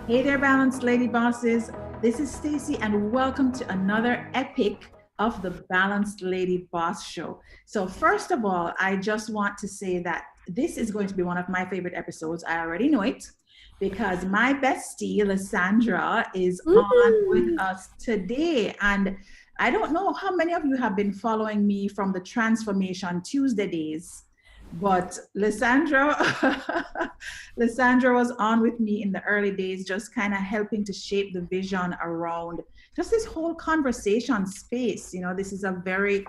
Hey there, Balanced Lady Bosses. This is Stacy, and welcome to another epic of the Balanced Lady Boss Show. So, first of all, I just want to say that this is going to be one of my favorite episodes. I already know it because my bestie, Lisandra, is on with Woo! us today. And I don't know how many of you have been following me from the Transformation Tuesday days, but Lysandra, Lysandra was on with me in the early days, just kind of helping to shape the vision around just this whole conversation space. You know, this is a very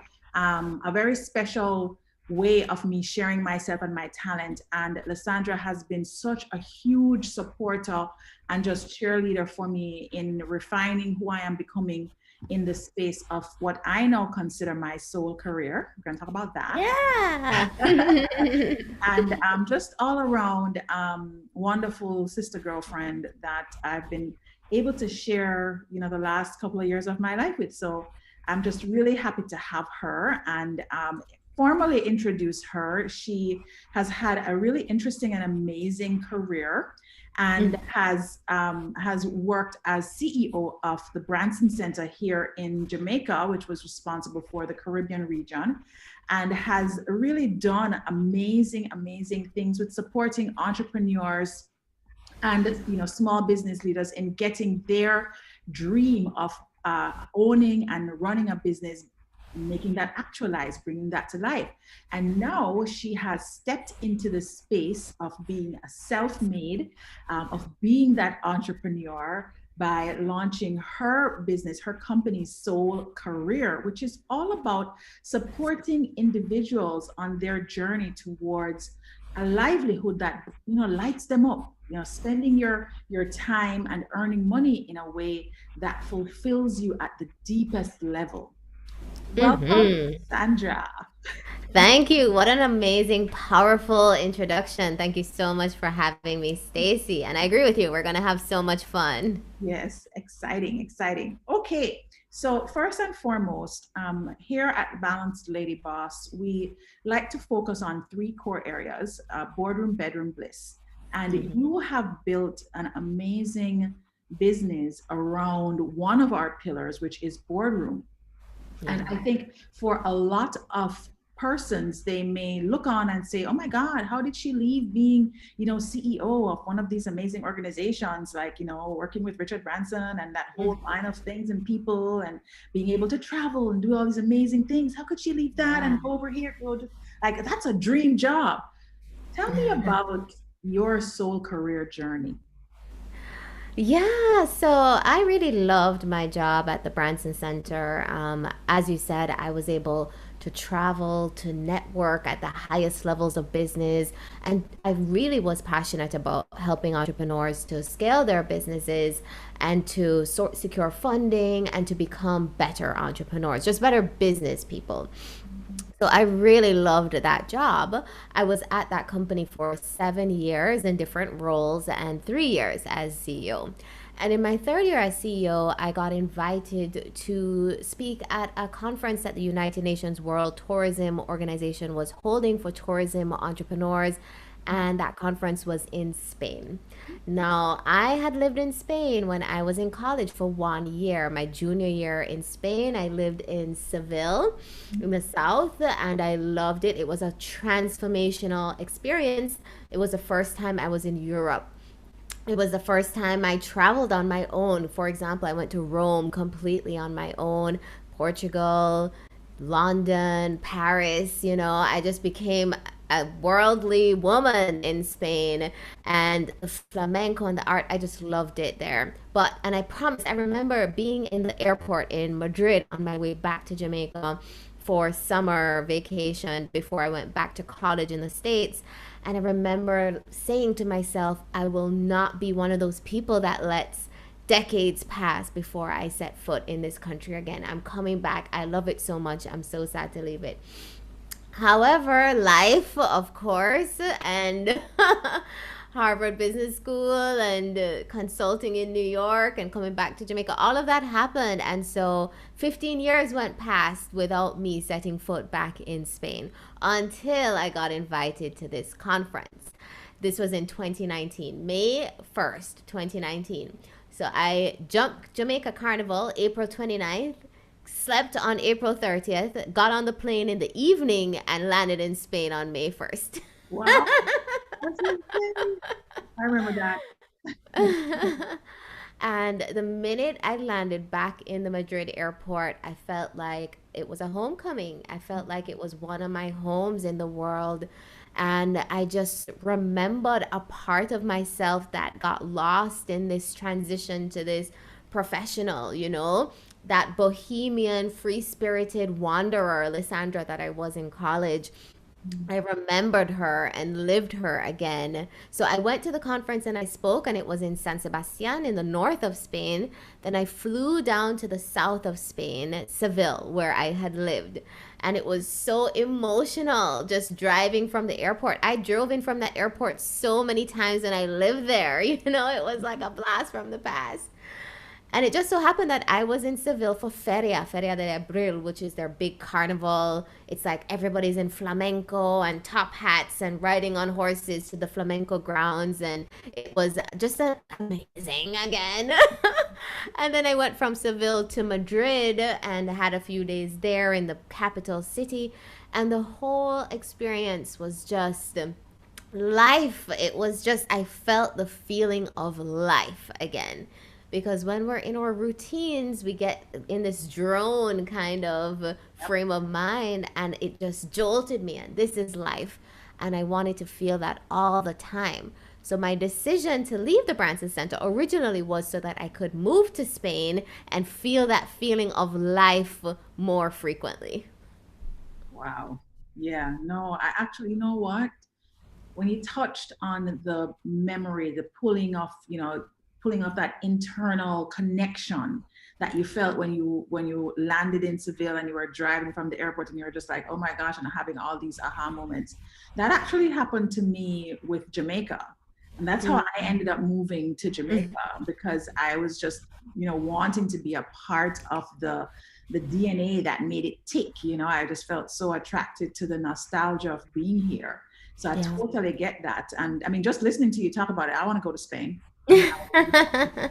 special way of me sharing myself and my talent. And Lysandra has been such a huge supporter and just cheerleader for me in refining who I am becoming in the space of what I now consider my soul career. We're going to talk about that. Yeah. And just all around wonderful sister girlfriend that I've been able to share, you know, the last couple of years of my life with. So I'm just really happy to have her and formally introduce her. She has had a really interesting and amazing career and has worked as CEO of the Branson Center here in Jamaica, which was responsible for the Caribbean region, and has really done amazing things with supporting entrepreneurs and small business leaders in getting their dream of owning and running a business, making that actualize, bringing that to life. And now she has stepped into the space of being a self-made, of being that entrepreneur by launching her business, her company, Soul Career, which is all about supporting individuals on their journey towards a livelihood that lights them up. You know, spending your time and earning money in a way that fulfills you at the deepest level. Welcome, hmm Sandra. Thank you. What an amazing, powerful introduction. Thank you so much for having me, Stacy. And I agree with you. We're going to have so much fun. Yes, exciting. Okay, so first and foremost, here at Balanced Lady Boss, we like to focus on three core areas: boardroom, bedroom, bliss. And Mhm. you have built an amazing business around one of our pillars, which is boardroom. And Yeah. I think for a lot of persons, they may look on and say, oh my God, how did she leave being, CEO of one of these amazing organizations, like, working with Richard Branson and that whole Mhm. line of things and people and being able to travel and do all these amazing things. How could she leave that Yeah. and go over here? Like, that's a dream job. Tell me about your soul career journey. Yeah, so I really loved my job at the Branson Center. As you said, I was able to travel, to network at the highest levels of business. And I really was passionate about helping entrepreneurs to scale their businesses and to secure funding and to become better entrepreneurs, just better business people. So I really loved that job. I was at that company for 7 years in different roles and 3 years as CEO. And in my third year as CEO, I got invited to speak at a conference that the United Nations World Tourism Organization was holding for tourism entrepreneurs. And that conference was in Spain. Now, I had lived in Spain when I was in college for 1 year. My junior year in Spain, I lived in Seville in the south, and I loved it. It was a transformational experience. It was the first time I was in Europe. It was the first time I traveled on my own. For example, I went to Rome completely on my own, Portugal, London, Paris. I just became a worldly woman in Spain, and the flamenco and the art, I just loved it there. And I promise, I remember being in the airport in Madrid on my way back to Jamaica for summer vacation before I went back to college in the States. And I remember saying to myself, I will not be one of those people that lets decades pass before I set foot in this country again. I'm coming back. I love it so much. I'm so sad to leave it. However, life, of course, and Harvard Business School and consulting in New York and coming back to Jamaica, all of that happened. And so 15 years went past without me setting foot back in Spain until I got invited to this conference. This was in 2019, May 1st, 2019. So I jumped Jamaica Carnival April 29th, slept on April 30th, got on the plane in the evening, and landed in Spain on May 1st. Wow. That's insane. I remember that. And the minute I landed back in the Madrid airport, I felt like it was a homecoming. I felt like it was one of my homes in the world. And I just remembered a part of myself that got lost in this transition to this professional, that bohemian, free spirited wanderer, Lisandra, that I was in college. I remembered her and lived her again. So I went to the conference and I spoke, and it was in San Sebastian in the north of Spain. Then I flew down to the south of Spain, Seville, where I had lived. And it was so emotional just driving from the airport. I drove in from that airport so many times and I lived there. It was like a blast from the past. And it just so happened that I was in Seville for Feria de Abril, which is their big carnival. It's like everybody's in flamenco and top hats and riding on horses to the flamenco grounds. And it was just amazing again. And then I went from Seville to Madrid and had a few days there in the capital city. And the whole experience was just life. It was just, I felt the feeling of life again, because when we're in our routines, we get in this drone kind of frame of mind, and it just jolted me, and this is life, and I wanted to feel that all the time. So my decision to leave the Branson Center originally was so that I could move to Spain and feel that feeling of life more frequently. Wow. Yeah, no, I actually, you know what? When you touched on the memory, the pulling off that internal connection that you felt when you landed in Seville and you were driving from the airport and you were just like, oh my gosh, and having all these aha moments. That actually happened to me with Jamaica. And that's how I ended up moving to Jamaica, because I was just, wanting to be a part of the DNA that made it tick. I just felt so attracted to the nostalgia of being here. So I Yeah. totally get that. And I mean, just listening to you talk about it, I want to go to Spain. I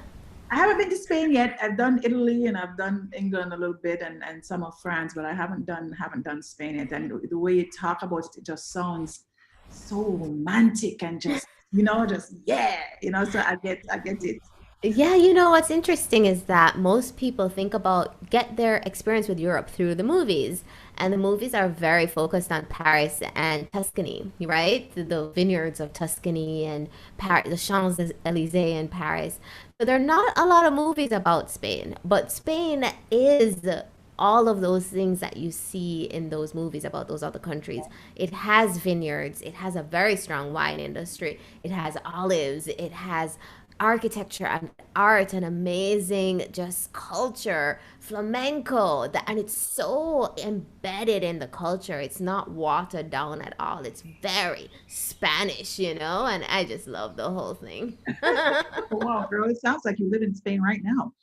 haven't been to Spain yet. I've done Italy and I've done England a little bit, and some of France, but I haven't done Spain yet. And the way you talk about it, it just sounds so romantic and just yeah. So I get it. Yeah, what's interesting is that most people get their experience with Europe through the movies. And the movies are very focused on Paris and Tuscany, right? The vineyards of Tuscany and the Champs-Élysées in Paris. So there are not a lot of movies about Spain, but Spain is all of those things that you see in those movies about those other countries. It has vineyards, it has a very strong wine industry, it has olives, it has architecture and art and amazing just culture, flamenco, and it's so embedded in the culture. It's not watered down at all. It's very Spanish, and I just love the whole thing. Oh, wow, girl, it sounds like you live in Spain right now.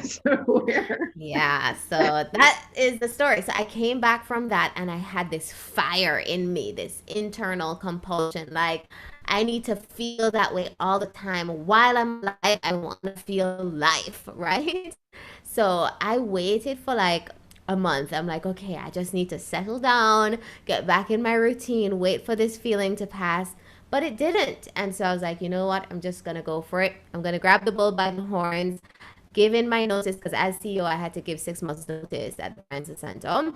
So where? Yeah, so that is the story. So I came back from that and I had this fire in me, this internal compulsion. Like, I need to feel that way all the time. While I'm alive, I want to feel life, right? So I waited for like a month. I'm like, okay, I just need to settle down, get back in my routine, wait for this feeling to pass. But it didn't. And so I was like, you know what? I'm just going to go for it. I'm going to grab the bull by the horns, give in my notice, because as CEO, I had to give 6 months notice at the Francis Center.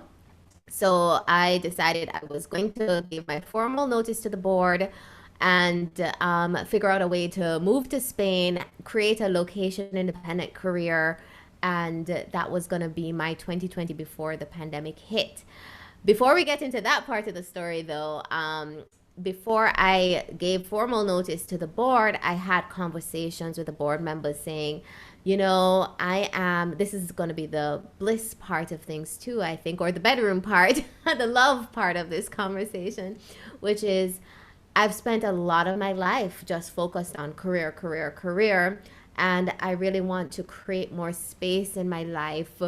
So I decided I was going to give my formal notice to the board and figure out a way to move to Spain, create a location independent career. And that was going to be my 2020 before the pandemic hit. Before we get into that part of the story, though, before I gave formal notice to the board, I had conversations with the board members saying, this is going to be the bliss part of things too, I think, or the bedroom part, the love part of this conversation, which is I've spent a lot of my life just focused on career, career, career. And I really want to create more space in my life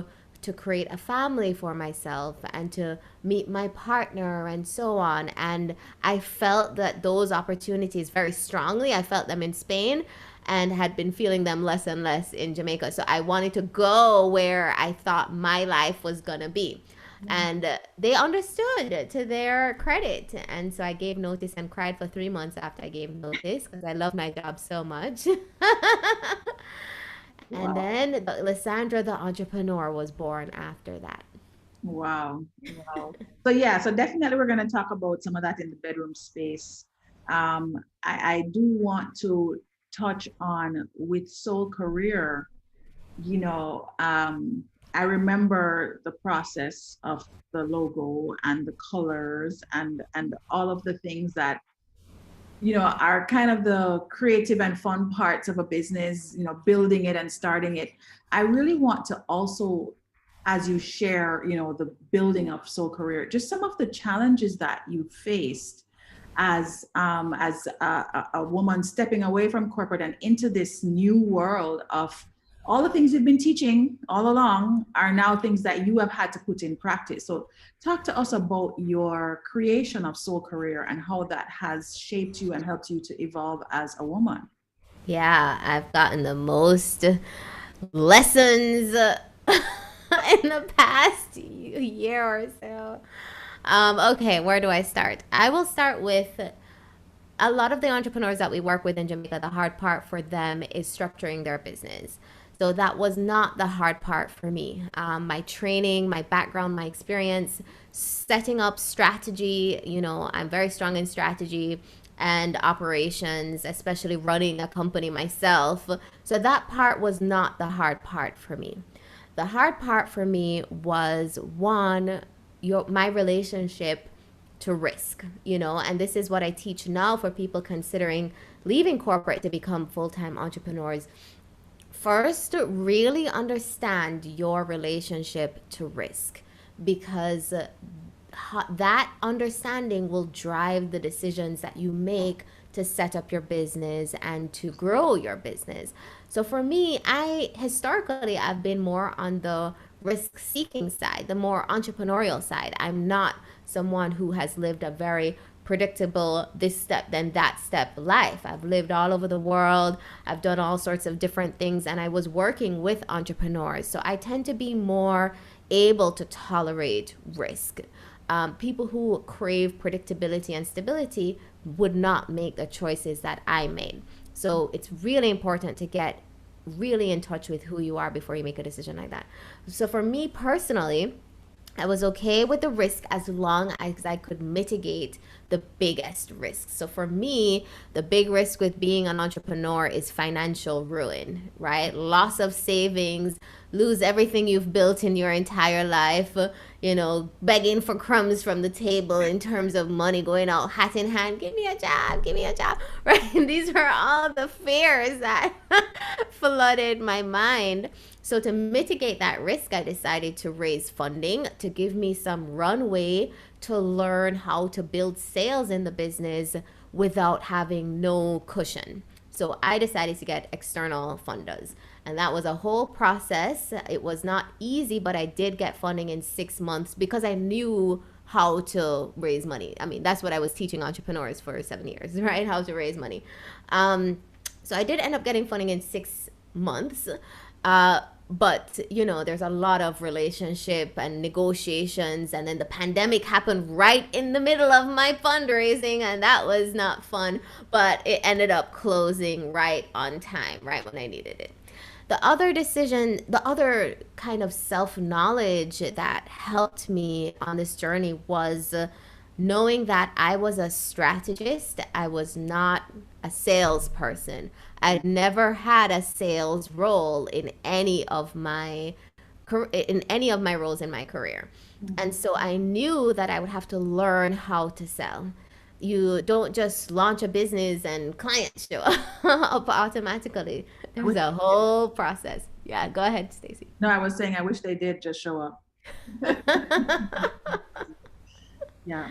to create a family for myself and to meet my partner and so on. And I felt that those opportunities very strongly. I felt them in Spain and had been feeling them less and less in Jamaica. So I wanted to go where I thought my life was going to be. And they understood to their credit. And so I gave notice and cried for 3 months after I gave notice because I love my job so much. And Wow. then Lysandra, the entrepreneur, was born after that. Wow. Wow. So yeah, so definitely we're going to talk about some of that in the bedroom space. I do want to touch on with Soul Career, you know, I remember the process of the logo and the colors and all of the things that are kind of the creative and fun parts of a business, building it and starting it. I really want to also, as you share, the building of Soul Career, just some of the challenges that you faced as a woman stepping away from corporate and into this new world of all the things you've been teaching all along are now things that you have had to put in practice. So talk to us about your creation of Soul Career and how that has shaped you and helped you to evolve as a woman. Yeah, I've gotten the most lessons in the past year or so. Okay, where do I start? I will start with a lot of the entrepreneurs that we work with in Jamaica. The hard part for them is structuring their business. So that was not the hard part for me. My training, my background, my experience, setting up strategy, I'm very strong in strategy and operations, especially running a company myself. So that part was not the hard part for me. The hard part for me was one, my relationship to risk, and this is what I teach now for people considering leaving corporate to become full-time entrepreneurs. First, really understand your relationship to risk because that understanding will drive the decisions that you make to set up your business and to grow your business. So for me, I historically I've been more on the risk seeking side, the more entrepreneurial side. I'm not someone who has lived a very predictable this step then that step life. I've lived all over the world. I've done all sorts of different things and I was working with entrepreneurs. So I tend to be more able to tolerate risk. People who crave predictability and stability would not make the choices that I made. So it's really important to get really in touch with who you are before you make a decision like that. So for me personally, I was okay with the risk as long as I could mitigate the biggest risks. So for me, the big risk with being an entrepreneur is financial ruin, right? Loss of savings, lose everything you've built in your entire life, begging for crumbs from the table in terms of money, going out hat in hand, give me a job, right? These are all the fears that flooded my mind. So to mitigate that risk, I decided to raise funding to give me some runway to learn how to build sales in the business without having no cushion. So I decided to get external funders. And that was a whole process. It was not easy, but I did get funding in 6 months because I knew how to raise money. I mean, that's what I was teaching entrepreneurs for 7 years, right? How to raise money. So I did end up getting funding in 6 months. But there's a lot of relationship and negotiations, and then the pandemic happened right in the middle of my fundraising, and that was not fun, but it ended up closing right on time, right when I needed it. The other kind of self-knowledge that helped me on this journey was knowing that I was a strategist. I was not a salesperson. I'd never had a sales role in any of my roles in my career. And Mhm. so I knew that I would have to learn how to sell. You don't just launch a business and clients show up automatically. I There's wish a they did. whole process. Yeah, go ahead, Stacy. No, I was saying I wish they did just show up. Yeah.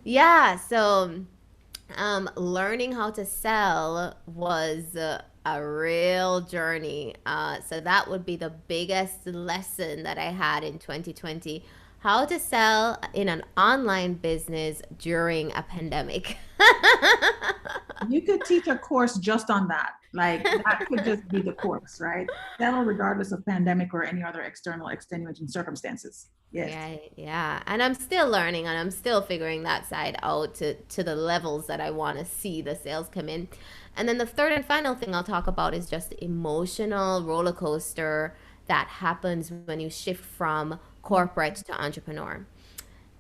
Yeah, so learning how to sell was a real journey. So that would be the biggest lesson that I had in 2020. How to sell in an online business during a pandemic. You could teach a course just on that. Like that could just be the course, right? Settle regardless of pandemic or any other external extenuating circumstances. Yes. Right, yeah. And I'm still learning and I'm still figuring that side out to the levels that I want to see the sales come in. And then the third and final thing I'll talk about is just emotional roller coaster that happens when you shift from corporate to entrepreneur.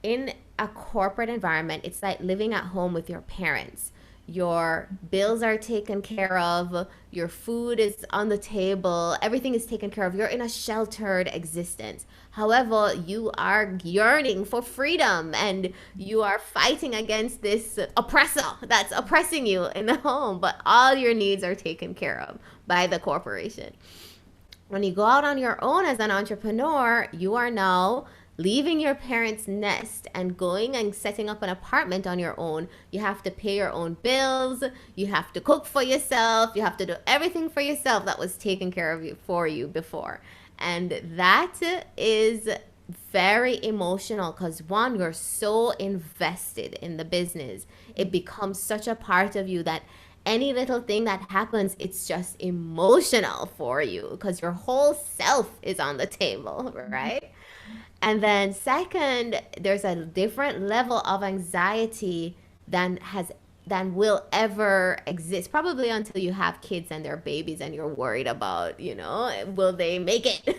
In a corporate environment, it's like living at home with your parents. Your bills are taken care of, your food is on the table, everything is taken care of. You're in a sheltered existence. However, you are yearning for freedom and you are fighting against this oppressor that's oppressing you in the home, but all your needs are taken care of by the corporation. When you go out on your own as an entrepreneur, you are now leaving your parents' nest and going and setting up an apartment on your own. You have to pay your own bills, you have to cook for yourself, you have to do everything for yourself that was taken care of you for you before. And that is very emotional because one, you're so invested in the business. It becomes such a part of you that any little thing that happens, it's just emotional for you because your whole self is on the table, right? And then second, there's a different level of anxiety than has than will ever exist probably until you have kids and they're babies and you're worried about, will they make it?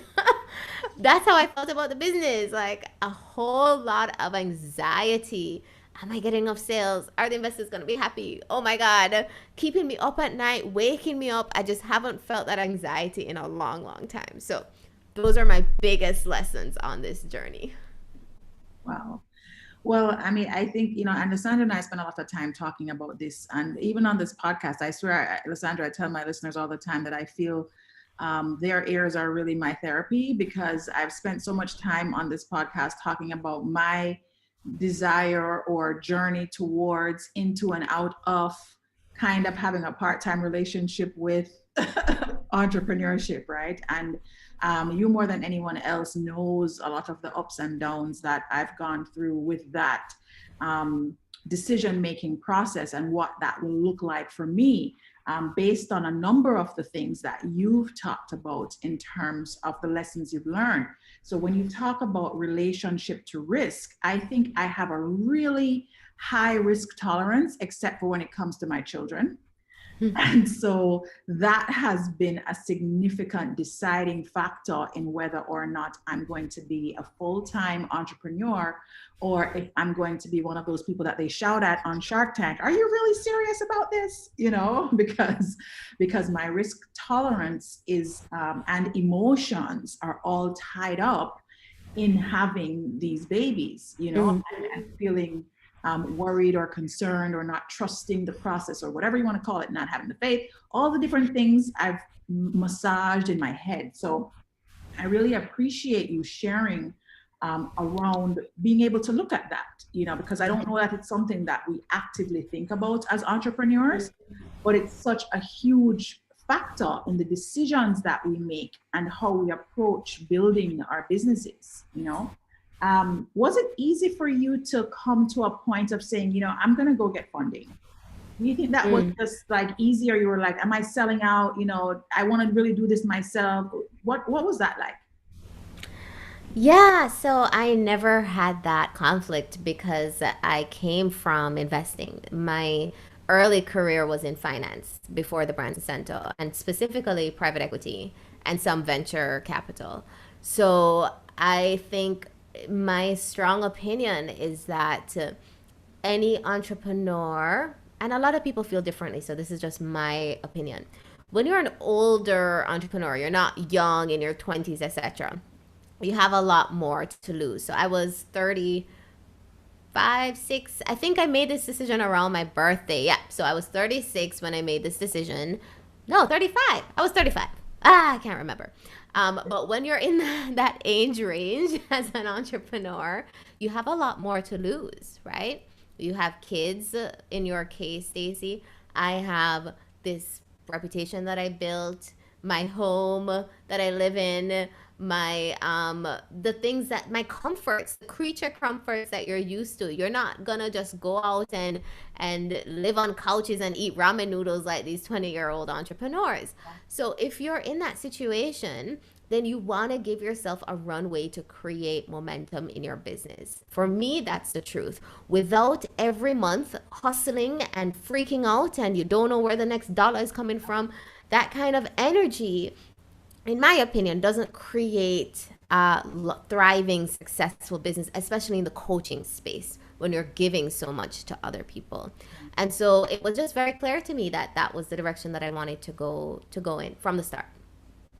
That's how I felt about the business. Like a whole lot of anxiety. Am I getting enough sales? Are the investors going to be happy? Oh my God, keeping me up at night, waking me up. I just haven't felt that anxiety in a long, long time. So those are my biggest lessons on this journey. Wow. Well, I mean, I think, and Lisandra and I spend a lot of time talking about this. And even on this podcast, I swear, Lisandra, I tell my listeners all the time that I feel their ears are really my therapy because I've spent so much time on this podcast talking about my desire or journey towards into and out of kind of having a part-time relationship with entrepreneurship, right? And you more than anyone else knows a lot of the ups and downs that I've gone through with that decision making process and what that will look like for me, based on a number of the things that you've talked about in terms of the lessons you've learned. So when you talk about relationship to risk, I think I have a really high risk tolerance, except for when it comes to my children. And so that has been a significant deciding factor in whether or not I'm going to be a full-time entrepreneur or if I'm going to be one of those people that they shout at on Shark Tank. Are you really serious about this? Because my risk tolerance is and emotions are all tied up in having these babies, and feeling worried or concerned or not trusting the process or whatever you want to call it, not having the faith, all the different things I've massaged in my head. So I really appreciate you sharing around being able to look at that, because I don't know that it's something that we actively think about as entrepreneurs, but it's such a huge factor in the decisions that we make and how we approach building our businesses. Was it easy for you to come to a point of saying, I'm going to go get funding? Do you think that was just like easier? You were like, am I selling out? I want to really do this myself. What was that like? Yeah, so I never had that conflict because I came from investing. My early career was in finance before the Branson Center, and specifically private equity and some venture capital. So I think my strong opinion is that any entrepreneur, and a lot of people feel differently, so this is just my opinion. When you're an older entrepreneur, you're not young in your 20s, etc., you have a lot more to lose. So I was 35, 6. I think I made this decision around my birthday. Yeah. So I was 36 when I made this decision. No, 35. I was 35. I can't remember. But when you're in that age range as an entrepreneur, you have a lot more to lose, right? You have kids. In your case, Stacy, I have this reputation that I built, my home that I live in, my the things that my comforts, the creature comforts that you're used to. You're not gonna just go out and live on couches and eat ramen noodles like these 20-year-old entrepreneurs. So if you're in that situation, then you want to give yourself a runway to create momentum in your business. For me, that's the truth. Without every month hustling and freaking out and you don't know where the next dollar is coming from, that kind of energy, in my opinion, doesn't create a thriving, successful business, especially in the coaching space when you're giving so much to other people. And so it was just very clear to me that that was the direction that I wanted to go in from the start.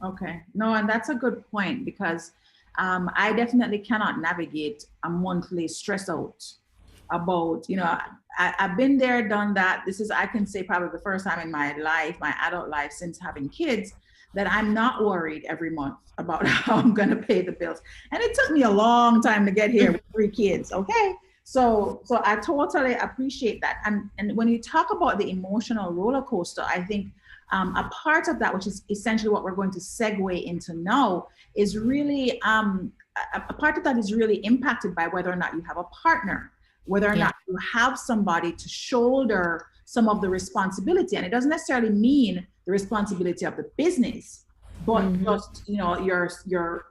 Okay. No, and that's a good point because I definitely cannot navigate a monthly stress out about, I've been there, done that. This is, I can say, probably the first time in my life, my adult life, since having kids, that I'm not worried every month about how I'm going to pay the bills. And it took me a long time to get here with 3 kids. Okay. So I totally appreciate that. And when you talk about the emotional roller coaster, I think a part of that, which is essentially what we're going to segue into now, is really a part of that is really impacted by whether or not you have a partner, whether or Yeah. not you have somebody to shoulder some of the responsibility. And it doesn't necessarily mean the responsibility of the business, but Mm-hmm. just your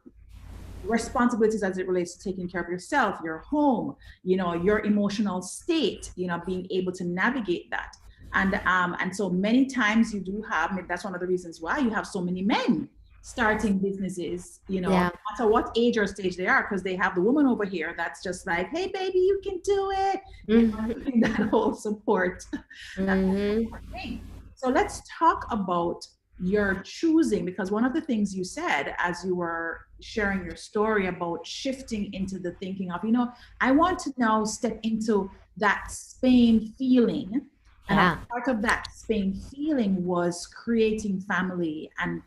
responsibilities as it relates to taking care of yourself, your home, your emotional state, being able to navigate that. And so many times you do have, maybe that's one of the reasons why you have so many men starting businesses, no Yeah. matter what age or stage they are, because they have the woman over here that's just like, hey baby, you can do it, Mm-hmm. that whole support. That's an Mm-hmm. important thing. So let's talk about your choosing, because one of the things you said as you were sharing your story about shifting into the thinking of, I want to now step into that Spain feeling. And a Yeah. part of that Spain feeling was creating family and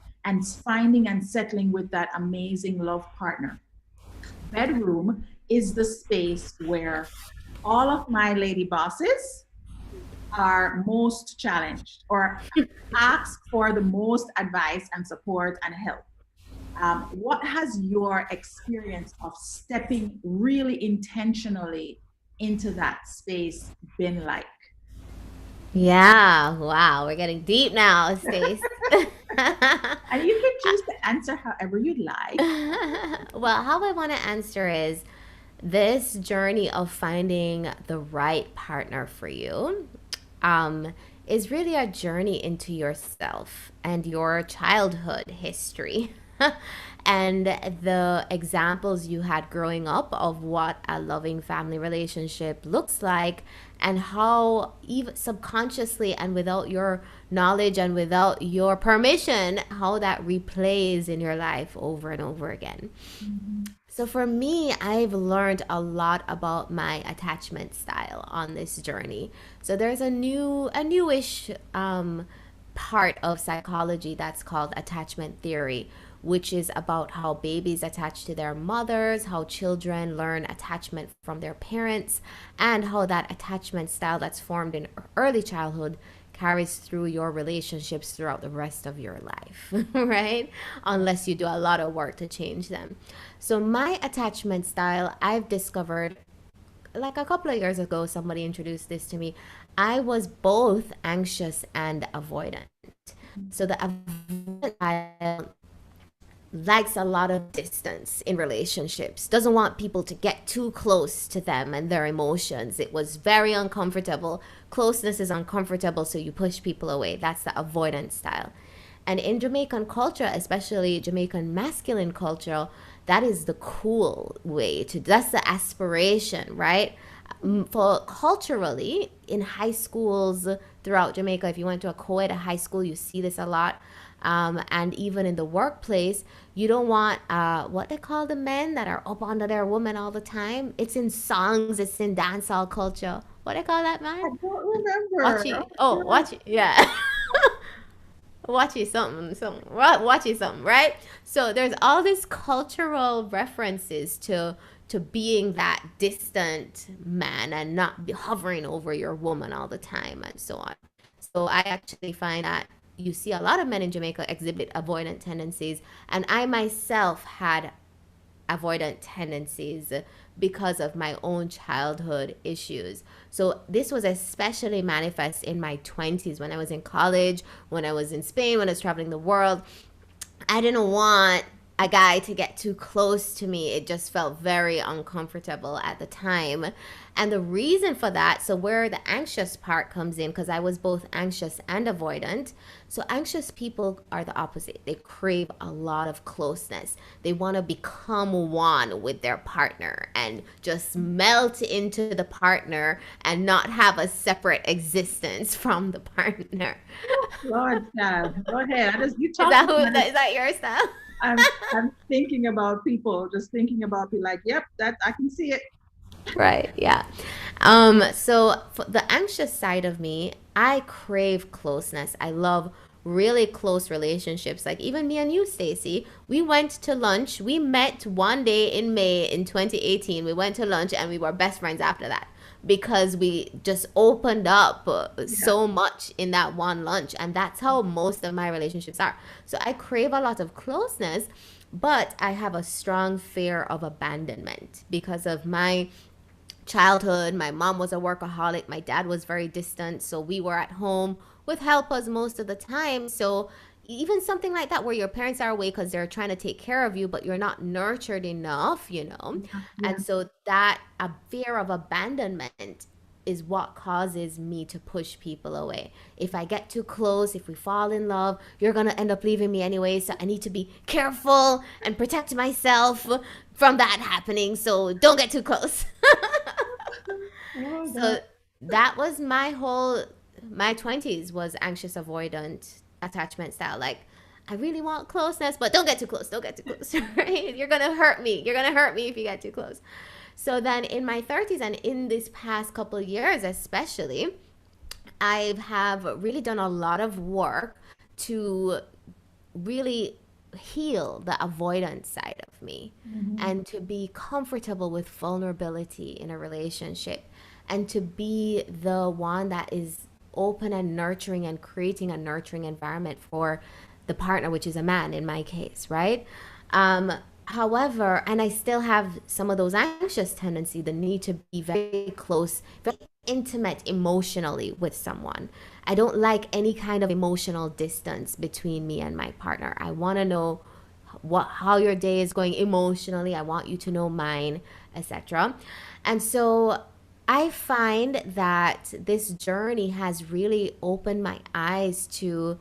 finding and settling with that amazing love partner. Bedroom is the space where all of my lady bosses are most challenged or ask for the most advice and support and help. What has your experience of stepping really intentionally into that space been like? Yeah. Wow. We're getting deep now, Stace. And you can choose to answer however you'd like. Well, how I want to answer is this journey of finding the right partner for you um, is really a journey into yourself and your childhood history. And the examples you had growing up of what a loving family relationship looks like, and how even subconsciously and without your knowledge and without your permission, how that replays in your life over and over again. Mhm. So for me, I've learned a lot about my attachment style on this journey. So there's a newish part of psychology that's called attachment theory, which is about how babies attach to their mothers, how children learn attachment from their parents, and how that attachment style that's formed in early childhood carries through your relationships throughout the rest of your life, right? Unless you do a lot of work to change them. So, my attachment style, I've discovered like a couple of years ago, somebody introduced this to me. I was both anxious and avoidant. So, the avoidant style likes a lot of distance in relationships, doesn't want people to get too close to them and their emotions. It was very uncomfortable. Closeness is uncomfortable, so you push people away. That's the avoidance style. And in Jamaican culture, especially Jamaican masculine culture, that is the cool way to, that's the aspiration, right? For culturally, in high schools throughout Jamaica, if you went to a co-ed high school, you see this a lot. And even in the workplace, you don't want what they call the men that are up under their woman all the time. It's in songs, it's in dancehall culture. What they call that, man? I don't remember. Watch it. Oh Oh, my watch it. Yeah. Watch it something, something. Watch it something, right? So there's all these cultural references to being that distant man and not be hovering over your woman all the time and so on. So I actually find that you see a lot of men in Jamaica exhibit avoidant tendencies, and I myself had avoidant tendencies because of my own childhood issues. So this was especially manifest in my 20s when I was in college, when I was in Spain, when I was traveling the world. I didn't want a guy to get too close to me. It just felt very uncomfortable at the time. And the reason for that, so where the anxious part comes in, because I was both anxious and avoidant. So anxious people are the opposite. They crave a lot of closeness. They want to become one with their partner and just melt into the partner and not have a separate existence from the partner. Lord, child, go ahead. You Is talking that who, about it. is that your style? I'm thinking about people, just thinking about be like, yep, that I can see it. Right, yeah. So for the anxious side of me, I crave closeness. I love really close relationships. Like even me and you, Stacy, we went to lunch. We met one day in May in 2018. We went to lunch and we were best friends after that because we just opened up Yeah. so much in that one lunch. And that's how most of my relationships are. So I crave a lot of closeness, but I have a strong fear of abandonment because of my childhood. My mom was a workaholic. My dad was very distant. So we were at home with helpers most of the time. So even something like that, where your parents are away because they're trying to take care of you, but you're not nurtured enough, you know? Yeah. Yeah. And so that a fear of abandonment is what causes me to push people away. If I get too close, if we fall in love, you're going to end up leaving me anyway. So I need to be careful and protect myself from that happening. So don't get too close. Oh God. So that was my 20s was anxious avoidant attachment style. Like, I really want closeness, but don't get too close. Don't get too close. Right? You're going to hurt me. You're going to hurt me if you get too close. So then in my 30s and in this past couple of years, especially, I have really done a lot of work to really heal the avoidance side of me Mhm. and to be comfortable with vulnerability in a relationship and to be the one that is open and nurturing and creating a nurturing environment for the partner, which is a man in my case, right? Um, However, and I still have some of those anxious tendency, the need to be very close, very intimate emotionally with someone. I don't like any kind of emotional distance between me and my partner. I want to know how your day is going emotionally. I want you to know mine, etc. And so I find that this journey has really opened my eyes to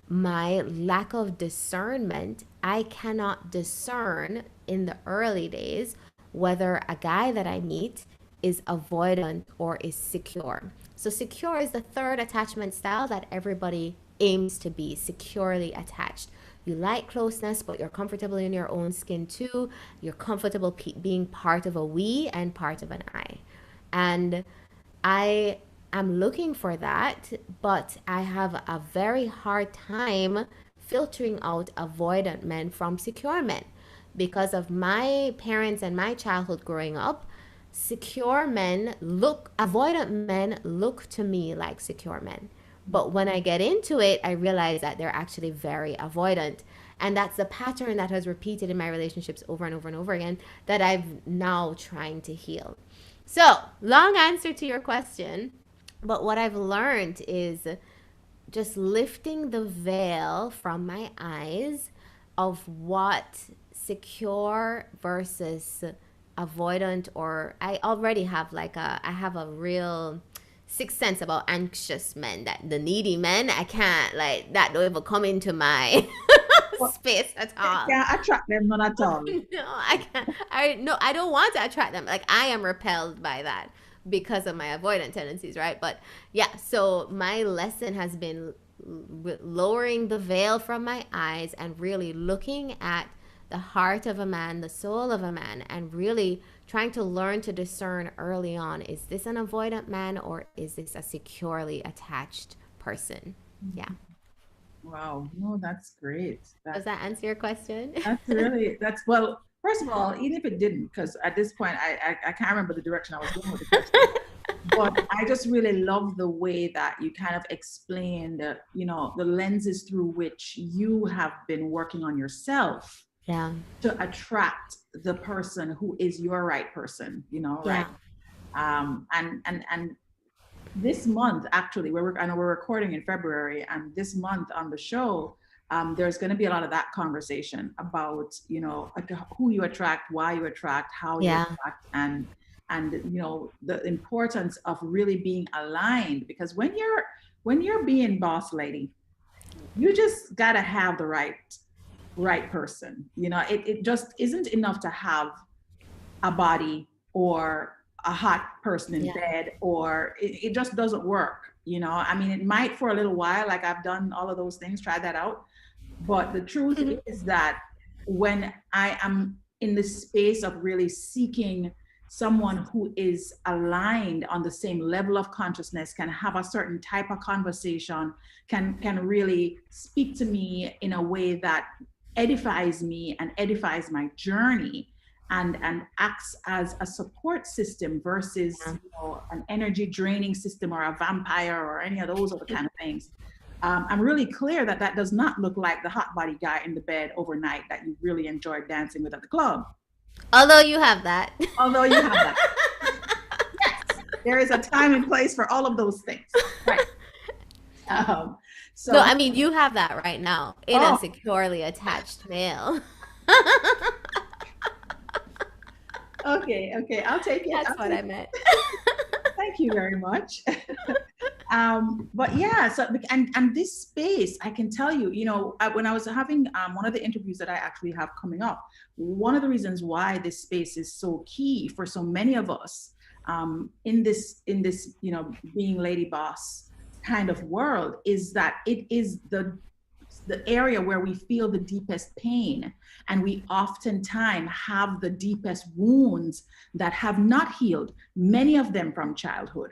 my lack of discernment. I cannot discern in the early days whether a guy that I meet is avoidant or is secure. So, secure is the third attachment style that everybody aims to be securely attached. You like closeness, but you're comfortable in your own skin too. You're comfortable being part of a we and part of an I. And I am looking for that, but I have a very hard time filtering out avoidant men from secure men because of my parents and my childhood growing up. Avoidant men look to me like secure men. But when I get into it, I realize that they're actually very avoidant. And that's the pattern that has repeated in my relationships over and over and over again that I've now trying to heal. So, long answer to your question, but what I've learned is just lifting the veil from my eyes of what secure versus avoidant, or I already have I have a real sixth sense about anxious men, that the needy men, I can't, like, that don't even come into my Well, space at it all. can't attract them none at all. No, I can't. I don't want to attract them. Like, I am repelled by that because of my avoidant tendencies, right? But yeah, so my lesson has been lowering the veil from my eyes and really looking at the heart of a man, the soul of a man, and really trying to learn to discern early on, is this an avoidant man or is this a securely attached person? Yeah. Wow. No, that's great. Does that answer your question? That's well, first of all, even if it didn't, because at this point I can't remember the direction I was going with the question. But I just really love the way that you kind of explained, the lenses through which you have been working on yourself Yeah. to attract the person who is your right person, right? Yeah. And this month, actually, I know we're recording in February, and this month on the show, there's going to be a lot of that conversation about, like, who you attract, why you attract, how you Yeah. attract, and the importance of really being aligned. Because when you're being boss lady, you just gotta have the right person. It just isn't enough to have a body or a hot person in Yeah. bed, or it just doesn't work. I mean, it might for a little while, like I've done all of those things, tried that out. But the truth is that when I am in the space of really seeking someone who is aligned on the same level of consciousness, can have a certain type of conversation, can really speak to me in a way that edifies me and edifies my journey, and acts as a support system versus Yeah. an energy draining system or a vampire or any of those other kind of things. I'm really clear that that does not look like the hot body guy in the bed overnight that you really enjoyed dancing with at the club. Although you have that. Although you have that. Yes, there is a time and place for all of those things. Right. Um, No, so, I mean you have that right now in a oh, securely attached male. okay, okay. I'll take it. That's I'll what take I it. meant. Thank you very much. But yeah, so and this space, I can tell you, when I was having one of the interviews that I actually have coming up, one of the reasons why this space is so key for so many of us, in this being lady boss kind of world, is that it is the area where we feel the deepest pain, and we oftentimes have the deepest wounds that have not healed, many of them from childhood.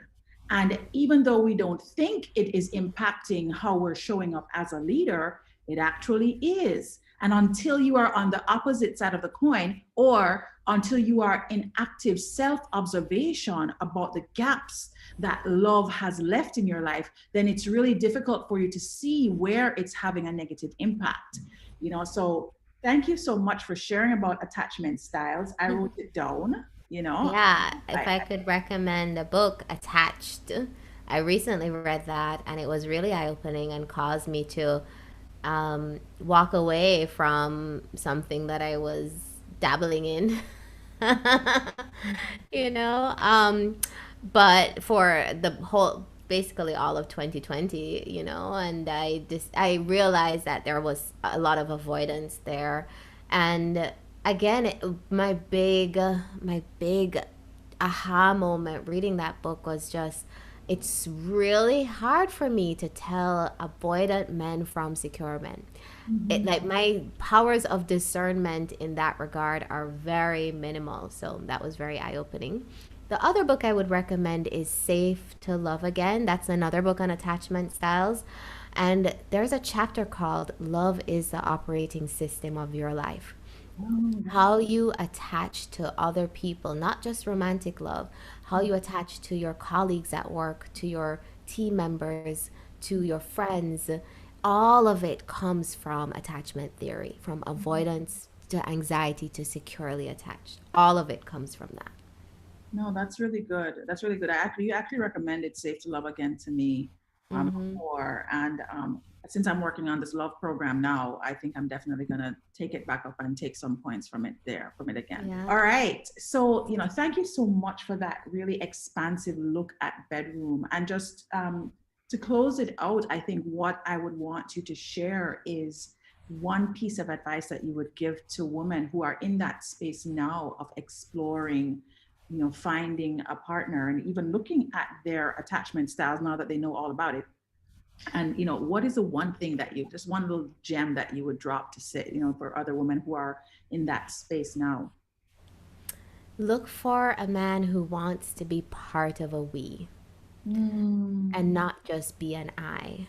And even though we don't think it is impacting how we're showing up as a leader, it actually is. And until you are on the opposite side of the coin, or until you are in active self observation about the gaps that love has left in your life, then it's really difficult for you to see where it's having a negative impact. So thank you so much for sharing about attachment styles. I wrote it down. Yeah, if I, I could recommend a book, Attached. I recently read that and it was really eye-opening and caused me to walk away from something that I was dabbling in. you know, um, but for the whole, basically all of 2020, and I realized that there was a lot of avoidance there. And again, my big aha moment reading that book was just, it's really hard for me to tell avoidant men from secure men. It, Mhm. like, my powers of discernment in that regard are very minimal, so that was very eye-opening. The other book I would recommend is Safe to Love Again. That's another book on attachment styles, and there's a chapter called Love is the Operating System of Your Life. Oh, How you attach to other people, not just romantic love, how you attach to your colleagues at work, to your team members, to your friends. All of it comes from attachment theory, from avoidance to anxiety to securely attached. All of it comes from that. no, that's really good. That's really good. You actually recommended Safe to Love Again to me Hmm. before. And since I'm working on this love program now, I think I'm definitely going to take it back up and take some points from it again. Yeah. All right. So, thank you so much for that really expansive look at bedroom. And just to close it out, I think what I would want you to share is one piece of advice that you would give to women who are in that space now of exploring, finding a partner and even looking at their attachment styles now that they know all about it. And, what is the one thing that just one little gem that you would drop to say, for other women who are in that space now? Look for a man who wants to be part of a we and Mm, not just be an I.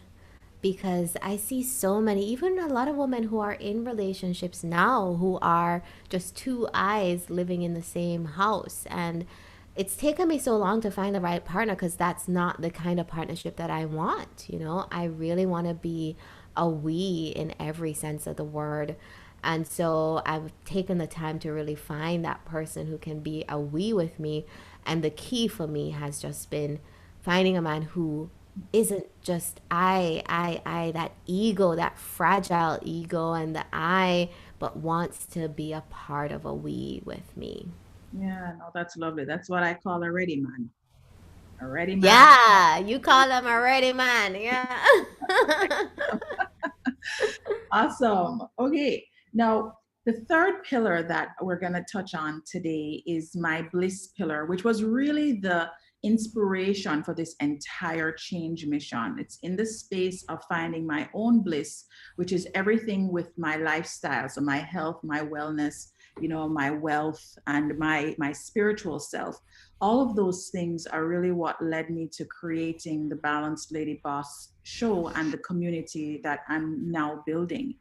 Because I see so many, even a lot of women who are in relationships now who are just two eyes living in the same house. And it's taken me so long to find the right partner because that's not the kind of partnership that I want. I really want to be a we in every sense of the word. And so I've taken the time to really find that person who can be a we with me. And the key for me has just been finding a man who isn't just I, that ego, that fragile ego and the I, but wants to be a part of a we with me. Yeah, no, that's lovely. That's what I call a ready man. A ready man. Yeah, you call him a ready man. Yeah. Awesome. Okay. Now, the third pillar that we're going to touch on today is my bliss pillar, which was really the inspiration for this entire change mission. It's in the space of finding my own bliss, which is everything with my lifestyle. So my health, my wellness, my wealth, and my spiritual self. All of those things are really what led me to creating the Balanced Lady Boss show and the community that I'm now building.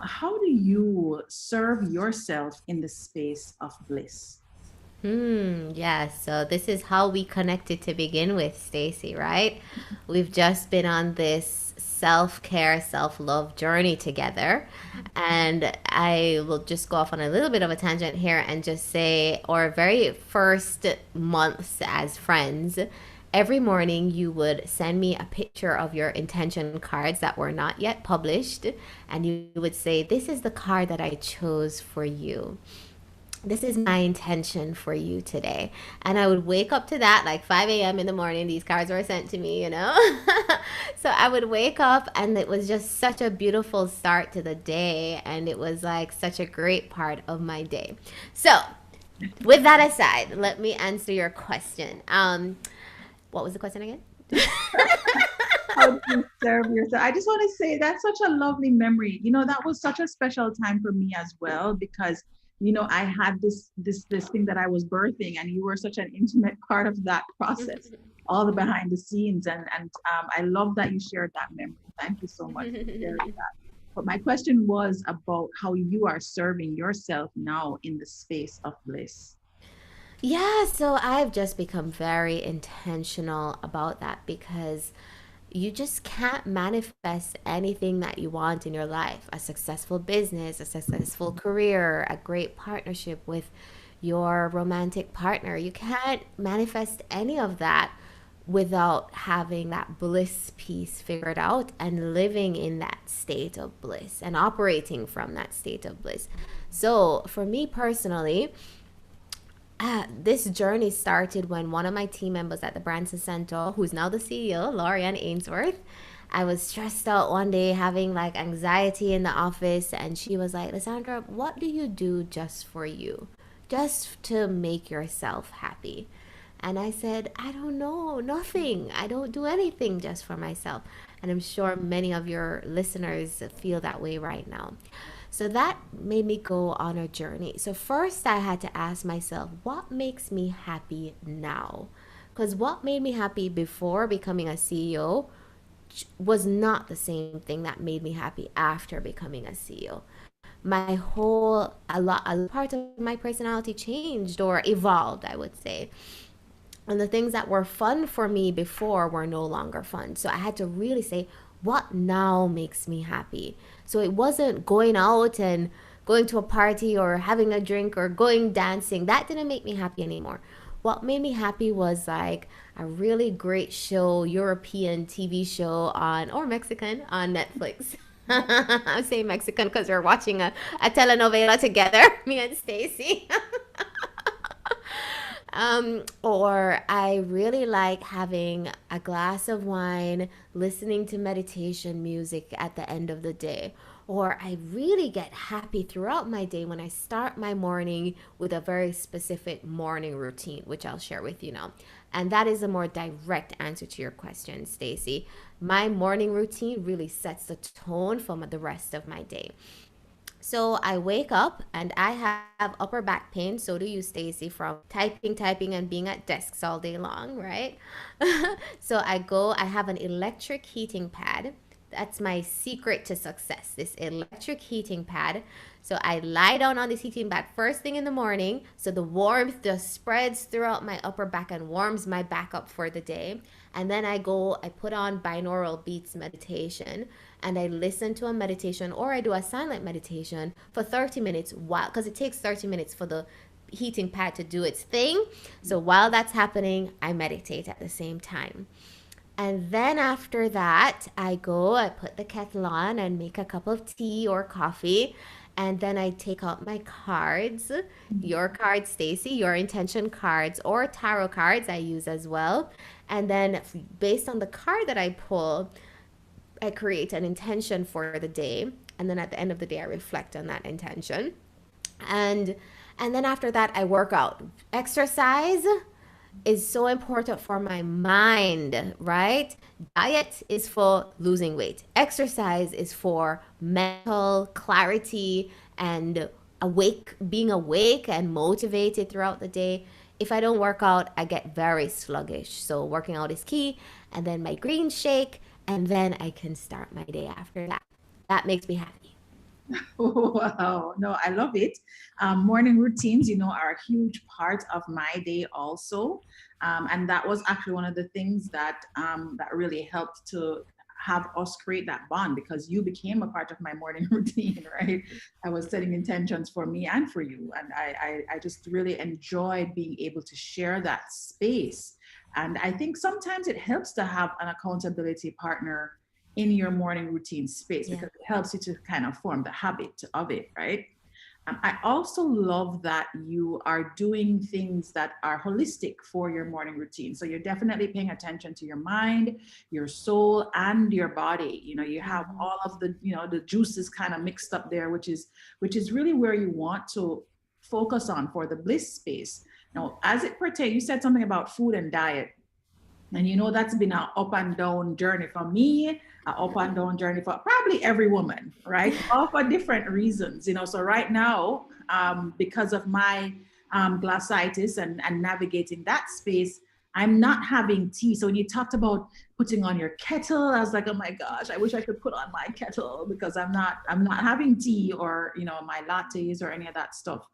How do you serve yourself in the space of bliss? Yes. So this is how we connected to begin with, Stacy, right? We've just been on this self-care, self-love journey together. And I will just go off on a little bit of a tangent here and just say our very first months as friends, every morning you would send me a picture of your intention cards that were not yet published, and you would say, "This is the card that I chose for you. This is my intention for you today." And I would wake up to that like 5 a.m. in the morning. These cards were sent to me. So I would wake up, and it was just such a beautiful start to the day. And it was like such a great part of my day. So, with that aside, let me answer your question. What was the question again? How do you serve yourself? I just want to say that's such a lovely memory. That was such a special time for me as well because I had this thing that I was birthing, and you were such an intimate part of that process, all the behind the scenes, and I love that you shared that memory. Thank you so much for sharing that. But my question was about how you are serving yourself now in the space of bliss. Yeah, so I've just become very intentional about that because you just can't manifest anything that you want in your life, a successful business, a successful career, a great partnership with your romantic partner. You can't manifest any of that without having that bliss piece figured out and living in that state of bliss and operating from that state of bliss. So, for me personally, this journey started when one of my team members at the Branson Center, who's now the CEO, Lorianne Ainsworth, I was stressed out one day having like anxiety in the office, and she was like, "Lisandra, what do you do just for you? Just to make yourself happy?" And I said, "I don't know, nothing. I don't do anything just for myself." And I'm sure many of your listeners feel that way right now. So that made me go on a journey. So first I had to ask myself, what makes me happy now? Because what made me happy before becoming a CEO was not the same thing that made me happy after becoming a CEO. My whole a part of my personality changed or evolved, I would say. And the things that were fun for me before were no longer fun. So I had to really say, what now makes me happy? So it wasn't going out and going to a party or having a drink or going dancing. That didn't make me happy anymore. What made me happy was like a really great show, European TV show on, or Mexican, on Netflix. I'm saying Mexican because we're watching a telenovela together, me and Stacy. Or I really like having a glass of wine, listening to meditation music at the end of the day. Or I really get happy throughout my day when I start my morning with a very specific morning routine, which I'll share with you now. And that is a more direct answer to your question, Stacy. My morning routine really sets the tone for the rest of my day. So I wake up and I have upper back pain. So do you, Stacy, from typing, and being at desks all day long, right? So I have an electric heating pad That's my secret to success, this electric heating pad. So I lie down on this heating pad first thing in the morning. So the warmth just spreads throughout my upper back and warms my back up for the day. And then I put on binaural beats meditation and I listen to a meditation or I do a silent meditation for 30 minutes while, because it takes 30 minutes for the heating pad to do its thing. So while that's happening, I meditate at the same time. And then after that, I put the kettle on and make a cup of tea or coffee. And then I take out my cards, your cards, Stacy, your intention cards or tarot cards I use as well. And then based on the card that I pull, I create an intention for the day. And then at the end of the day, I reflect on that intention. And and then after that, I work out. Exercise is so important for my mind, right? Diet is for losing weight. Exercise is for mental clarity and being awake and motivated throughout the day. If I don't work out, I get very sluggish. So working out is key. And then my green shake, and then I can start my day after that. That makes me happy. Wow, no, I love it. Morning routines, are a huge part of my day also. And that was actually one of the things that really helped to have us create that bond because you became a part of my morning routine, right? I was setting intentions for me and for you. And I just really enjoyed being able to share that space. And I think sometimes it helps to have an accountability partner in your morning routine space Yeah. because it helps you to kind of form the habit of it, right? I also love that you are doing things that are holistic for your morning routine. So you're definitely paying attention to your mind, your soul, and your body. You have Mhm. all of the juices kind of mixed up there, which is really where you want to focus on for the bliss space. Now, as it pertains, you said something about food and diet. And that's been an up and down journey for me, an up and down journey for probably every woman, right? All for different reasons. So right now, because of my glossitis and navigating that space, I'm not having tea. So when you talked about putting on your kettle, I was like, oh my gosh, I wish I could put on my kettle because I'm not having tea or my lattes or any of that stuff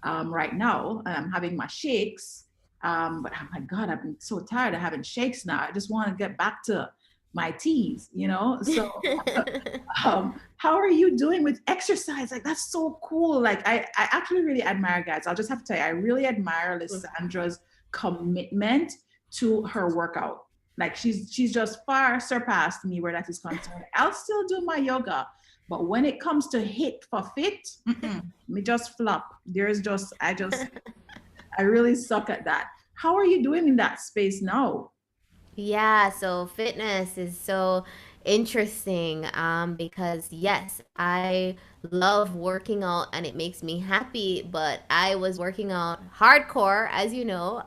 right now. I'm having my shakes, but oh my God, I've been so tired of having shakes now. I just want to get back to my teas. So, how are you doing with exercise? Like, that's so cool. Like, I actually really admire, guys. I'll just have to tell you, I really admire Lisandra's commitment to her workout. Like, she's just far surpassed me where that is concerned. I'll still do my yoga, but when it comes to hit for fit, me just flop. I really suck at that. How are you doing in that space now? Yeah, so fitness is so interesting because yes, I love working out and it makes me happy, but I was working out hardcore, as you know,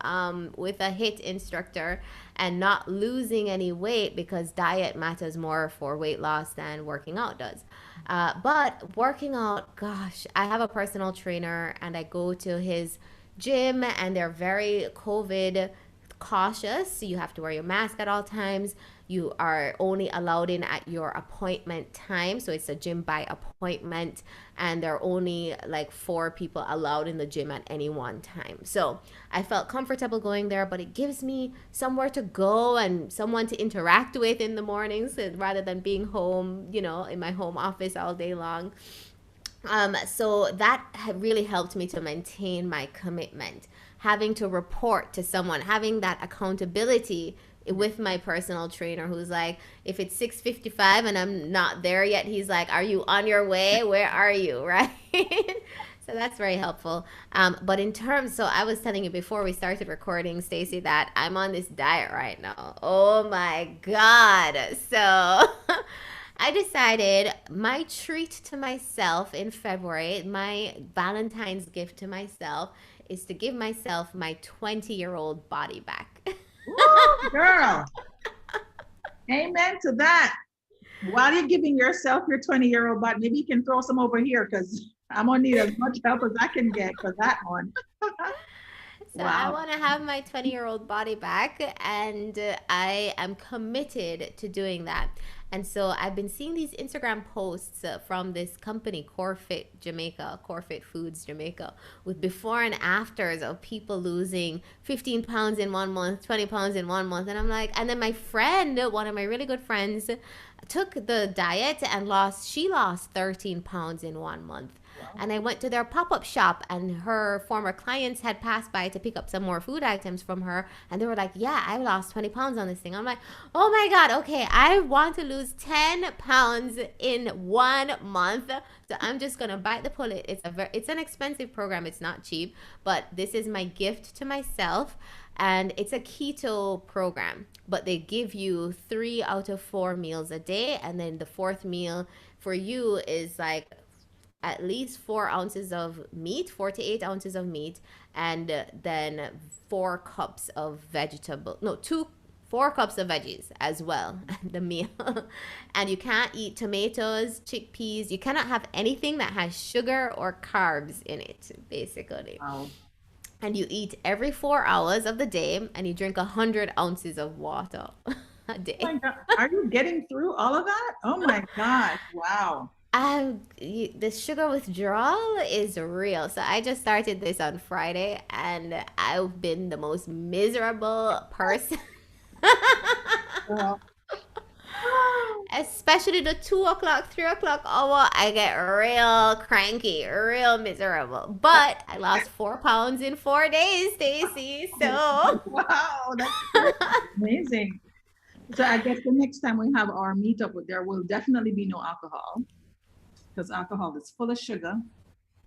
with a HIIT instructor and not losing any weight because diet matters more for weight loss than working out does. But working out, gosh, I have a personal trainer and I go to his gym and they're very COVID cautious. So you have to wear your mask at all times. You are only allowed in at your appointment time. So it's a gym by appointment, and there are only like 4 people allowed in the gym at any one time. So I felt comfortable going there, but it gives me somewhere to go and someone to interact with in the mornings rather than being home, in my home office all day long. So that really helped me to maintain my commitment. Having to report to someone, having that accountability with my personal trainer, who's like, if it's 6:55 and I'm not there yet, he's like, "Are you on your way? Where are you?" Right? So that's very helpful. But so I was telling you before we started recording, Stacey, that I'm on this diet right now. Oh my God. So I decided my treat to myself in February, my Valentine's gift to myself, is to give myself my 20-year-old body back. Woo, girl. Amen to that. While you're giving yourself your 20-year-old body, maybe you can throw some over here because I'm gonna need as much help as I can get for that one. So I Wow. want to have my 20-year-old body back, and I am committed to doing that. And so I've been seeing these Instagram posts from this company, Core Fit Foods Jamaica, with before and afters of people losing 15 pounds in 1 month, 20 pounds in 1 month. And I'm like, and then my friend, one of my really good friends, took the diet and she lost 13 pounds in 1 month. Wow. And I went to their pop up shop, and her former clients had passed by to pick up some more food items from her. And they were like, yeah, I lost 20 pounds on this thing. I'm like, oh my God, okay, I want to lose 10 pounds in 1 month. So I'm just going to bite the bullet. It's an expensive program, it's not cheap, but this is my gift to myself. And it's a keto program, but they give you 3 out of 4 meals a day. And then the fourth meal for you is like at least 4 ounces of meat, 4 to 8 ounces of meat, and then 4 cups of vegetable. No, 4 cups of veggies as well. The meal, and you can't eat tomatoes, chickpeas. You cannot have anything that has sugar or carbs in it, basically. Wow. And you eat every 4 hours of the day, and you drink 100 ounces of water a Oh my day. God. Are you getting through all of that? Oh my gosh. Wow. The sugar withdrawal is real. So I just started this on Friday, and I've been the most miserable person. Well, oh, Especially the 2 o'clock, 3 o'clock hour, I get real cranky, real miserable. But I lost 4 pounds in 4 days, Stacy. So wow, that's great. Amazing. So I guess the next time we have our meetup, there will definitely be no alcohol because alcohol is full of sugar,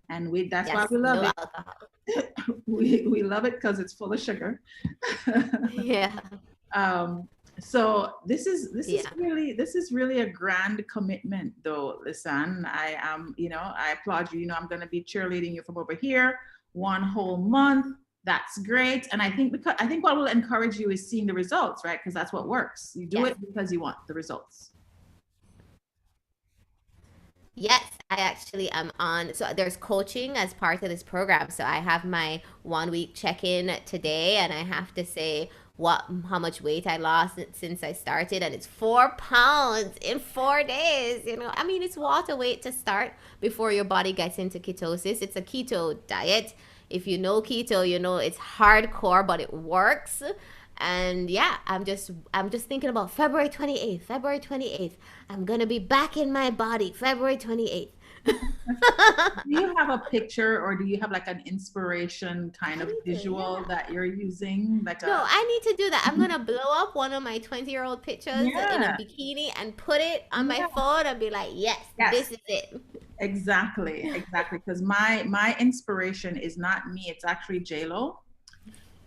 and that's why yes, we love no it. alcohol. We love it because it's full of sugar. Yeah, um, so yeah. this is really a grand commitment, though, Lisan. I am, I applaud you. I'm going to be cheerleading you from over here 1 whole month. That's great. And I think what will encourage you is seeing the results, right? Because that's what works. You do Yes. it because you want the results. Yes, I actually am on. So there's coaching as part of this program. So I have my 1 week check-in today, and I have to say how much weight I lost since I started, and it's 4 pounds in 4 days. I mean, it's water weight to start before your body gets into ketosis. It's a keto diet. If you know keto, you know it's hardcore, but it works. And yeah, I'm just thinking about February 28th. February 28th. I'm going to be back in my body February 28th. Do you have a picture or do you have like an inspiration kind I of need to, visual yeah. that you're using? Like No, a, I need to do that. I'm gonna blow up one of my 20-year-old pictures in a yeah, bikini and put it on my yeah, phone and be like, yes, yes. this is it. Exactly, exactly. Because my inspiration is not me; it's actually J Lo.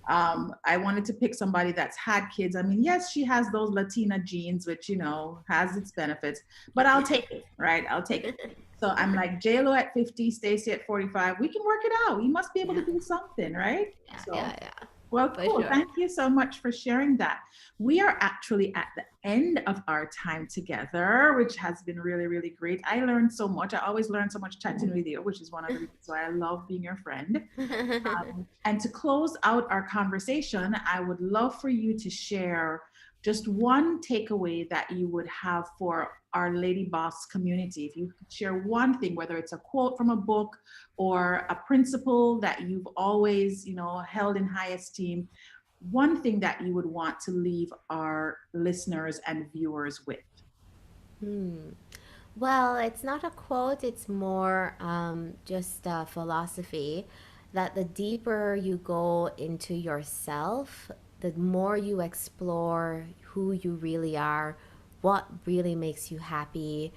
I wanted to pick somebody that's had kids. I mean, yes, she has those Latina genes, which has its benefits, but I'll take it, right? I'll take it. So I'm like J Lo at 50, Stacey at 45. We can work it out. We must be able Yeah, to do something, right? yeah, So yeah, yeah, well, for cool. sure. Thank you so much for sharing that. We are actually at the end of our time together, which has been really, really great. I learned so much. I always learn so much chatting with you, which is one of the reasons why I love being your friend. And to close out our conversation, I would love for you to share just one takeaway that you would have for our Lady Boss community. If you could share one thing, whether it's a quote from a book or a principle that you've always, held in high esteem, one thing that you would want to leave our listeners and viewers with. Hmm. Well, it's not a quote, it's more just a philosophy that the deeper you go into yourself, the more you explore who you really are, what really makes you happy,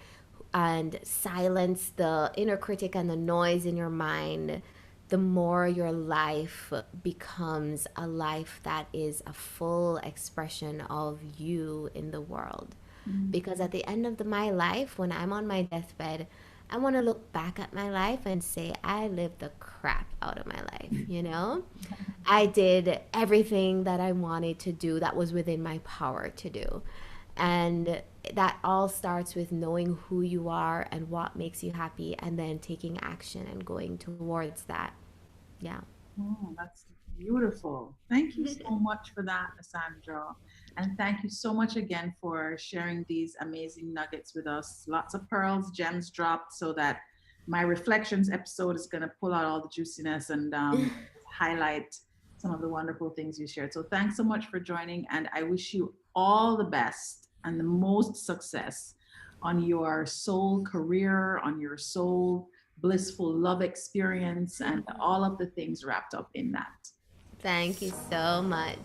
and silence the inner critic and the noise in your mind, the more your life becomes a life that is a full expression of you in the world. Mm. Because at the end of my life, when I'm on my deathbed, I want to look back at my life and say, I lived the crap out of my life. I did everything that I wanted to do that was within my power to do. And that all starts with knowing who you are and what makes you happy, and then taking action and going towards that. Yeah. Oh, that's Beautiful. Thank you so much for that, Sandra. And thank you so much again for sharing these amazing nuggets with us. Lots of pearls, gems dropped so that my reflections episode is going to pull out all the juiciness and highlight some of the wonderful things you shared. So thanks so much for joining. And I wish you all the best and the most success on your soul career, on your soul blissful love experience, and all of the things wrapped up in that. Thank you so much.